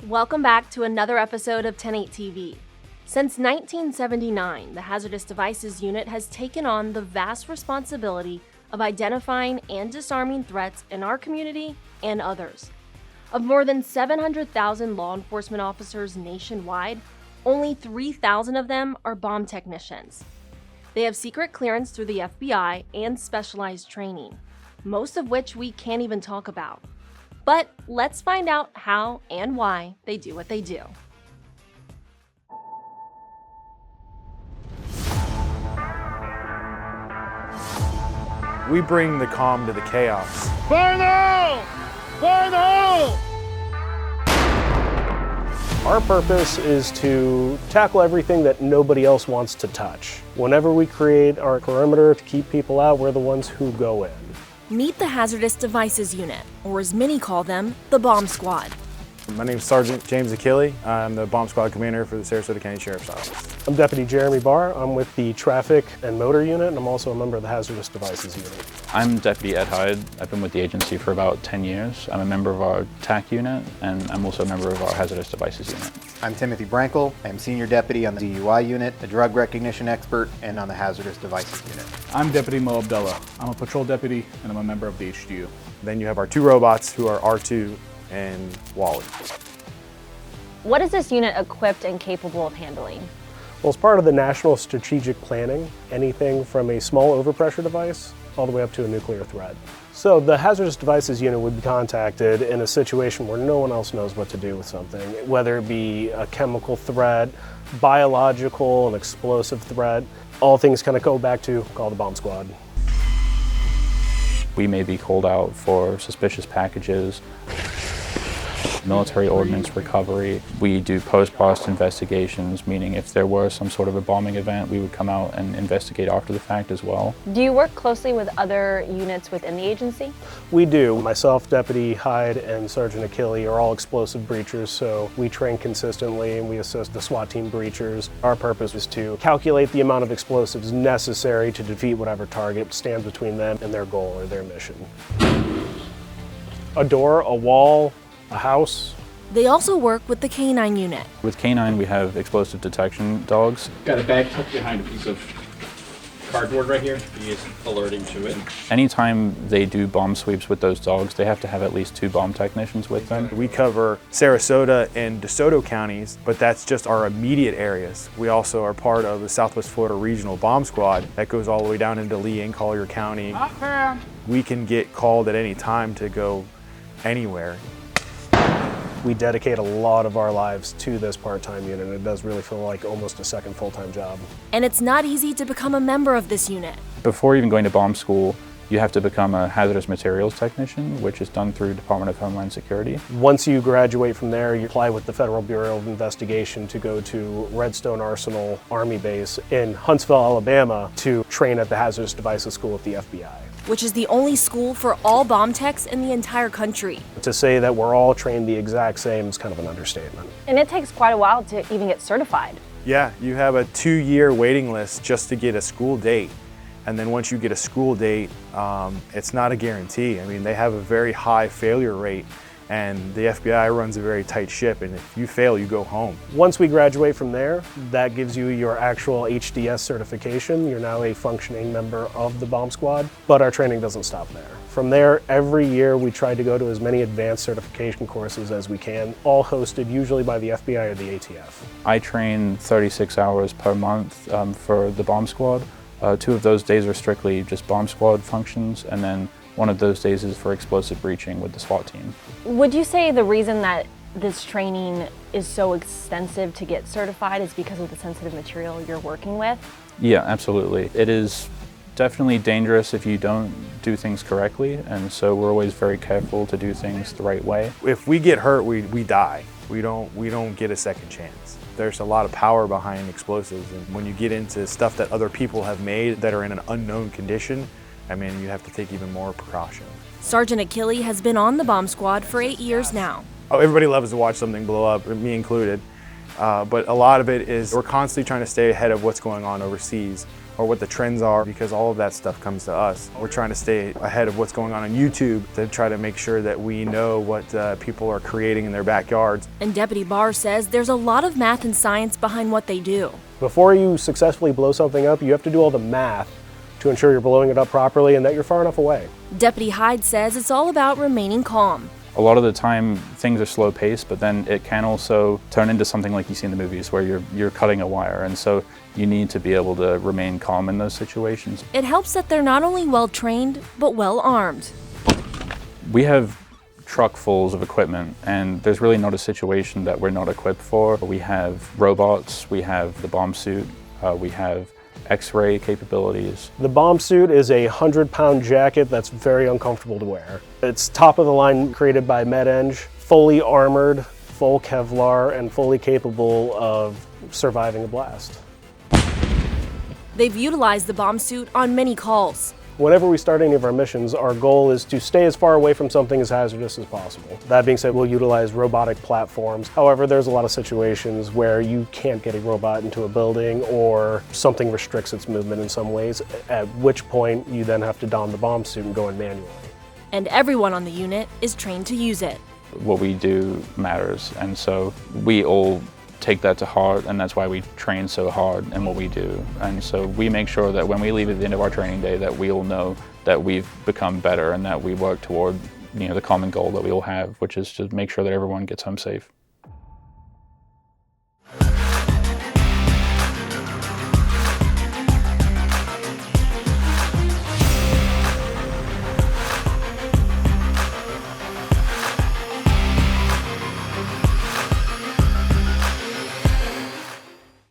Welcome back to another episode of 108 TV. Since 1979, the Hazardous Devices Unit has taken on the vast responsibility of identifying and disarming threats in our community and others. Of more than 700,000 law enforcement officers nationwide, only 3,000 of them are bomb technicians. They have secret clearance through the FBI and specialized training, most of which we can't even talk about. But let's find out how and why they do what they do. We bring the calm to the chaos. Fire in the hole! Fire in the hole! Our purpose is to tackle everything that nobody else wants to touch. Whenever we create our perimeter to keep people out, we're the ones who go in. Meet the Hazardous Devices Unit, or as many call them, the Bomb Squad. My name is Sergeant James Achille. I'm the Bomb Squad Commander for the Sarasota County Sheriff's Office. I'm Deputy Jeremy Barr. I'm with the Traffic and Motor Unit, and I'm also a member of the Hazardous Devices Unit. I'm Deputy Ed Hyde. I've been with the agency for about 10 years. I'm a member of our TAC unit, and I'm also a member of our Hazardous Devices Unit. I'm Timothy Brankel. I'm Senior Deputy on the DUI unit, a drug recognition expert, and on the Hazardous Devices unit. I'm Deputy Mo Abdullah. I'm a patrol deputy, and I'm a member of the HDU. Then you have our two robots who are R2 and Wally. What is this unit equipped and capable of handling? Well, as part of the National Strategic Planning, anything from a small overpressure device all the way up to a nuclear threat. So the Hazardous Devices Unit would be contacted in a situation where no one else knows what to do with something, whether it be a chemical threat, biological, an explosive threat. All things kind of go back to call the bomb squad. We may be called out for suspicious packages, military ordnance recovery. We do post-post investigations, meaning if there were some sort of a bombing event, we would come out and investigate after the fact as well. Do you work closely with other units within the agency? We do. Myself, Deputy Hyde, and Sergeant Achille are all explosive breachers, so we train consistently and we assist the SWAT team breachers. Our purpose is to calculate the amount of explosives necessary to defeat whatever target stands between them and their goal or their mission. A door, a wall, a house. They also work with the K9 Unit. With K9, we have explosive detection dogs. Got a bag tucked behind a piece of cardboard right here. He is alerting to it. Anytime they do bomb sweeps with those dogs, they have to have at least 2 bomb technicians with them. We cover Sarasota and DeSoto counties, but that's just our immediate areas. We also are part of the Southwest Florida Regional Bomb Squad that goes all the way down into Lee and Collier County. We can get called at any time to go anywhere. We dedicate a lot of our lives to this part-time unit. It does really feel like almost a second full-time job. And it's not easy to become a member of this unit. Before even going to bomb school, you have to become a hazardous materials technician, which is done through Department of Homeland Security. Once you graduate from there, you apply with the Federal Bureau of Investigation to go to Redstone Arsenal Army Base in Huntsville, Alabama to train at the Hazardous Devices School at the FBI. Which is the only school for all bomb techs in the entire country. To say that we're all trained the exact same is kind of an understatement. And it takes quite a while to even get certified. Yeah, you have a 2-year waiting list just to get a school date. And then once you get a school date, it's not a guarantee. I mean, they have a very high failure rate, and the FBI runs a very tight ship, and if you fail, you go home. Once we graduate from there, that gives you your actual HDS certification. You're now a functioning member of the bomb squad, but our training doesn't stop there. From there, every year we try to go to as many advanced certification courses as we can, all hosted usually by the FBI or the ATF. I train 36 hours per month for the bomb squad. 2 of those days are strictly just bomb squad functions, and then one of those days is for explosive breaching with the SWAT team. Would you say the reason that this training is so extensive to get certified is because of the sensitive material you're working with? Yeah, absolutely. It is definitely dangerous if you don't do things correctly, and so we're always very careful to do things the right way. If we get hurt, we die. We don't get a second chance. There's a lot of power behind explosives, and when you get into stuff that other people have made that are in an unknown condition, I mean, you have to take even more precaution. Sergeant Achille has been on the bomb squad for 8 years now. Oh, everybody loves to watch something blow up, me included. But a lot of it is we're constantly trying to stay ahead of what's going on overseas. or what the trends are, because all of that stuff comes to us. We're trying to stay ahead of what's going on YouTube to try to make sure that we know what people are creating in their backyards. And Deputy Barr says there's a lot of math and science behind what they do. Before you successfully blow something up, you have to do all the math to ensure you're blowing it up properly and that you're far enough away. Deputy Hyde says it's all about remaining calm. A lot of the time, things are slow paced, but then it can also turn into something like you see in the movies where you're cutting a wire, and so you need to be able to remain calm in those situations. It helps that they're not only well trained, but well armed. We have truckfuls of equipment, and there's really not a situation that we're not equipped for. We have robots, we have the bomb suit, we have X-ray capabilities. The bomb suit is a 100-pound jacket that's very uncomfortable to wear. It's top of the line, created by Med-Eng, fully armored, full Kevlar, and fully capable of surviving a blast. They've utilized the bomb suit on many calls. Whenever we start any of our missions, our goal is to stay as far away from something as hazardous as possible. That being said, we'll utilize robotic platforms. However, there's a lot of situations where you can't get a robot into a building or something restricts its movement in some ways, at which point you then have to don the bomb suit and go in manually. And everyone on the unit is trained to use it. What we do matters, and so we all take that to heart, and that's why we train so hard in what we do. And so we make sure that when we leave at the end of our training day that we all know that we've become better and that we work toward the common goal that we all have, which is to make sure that everyone gets home safe.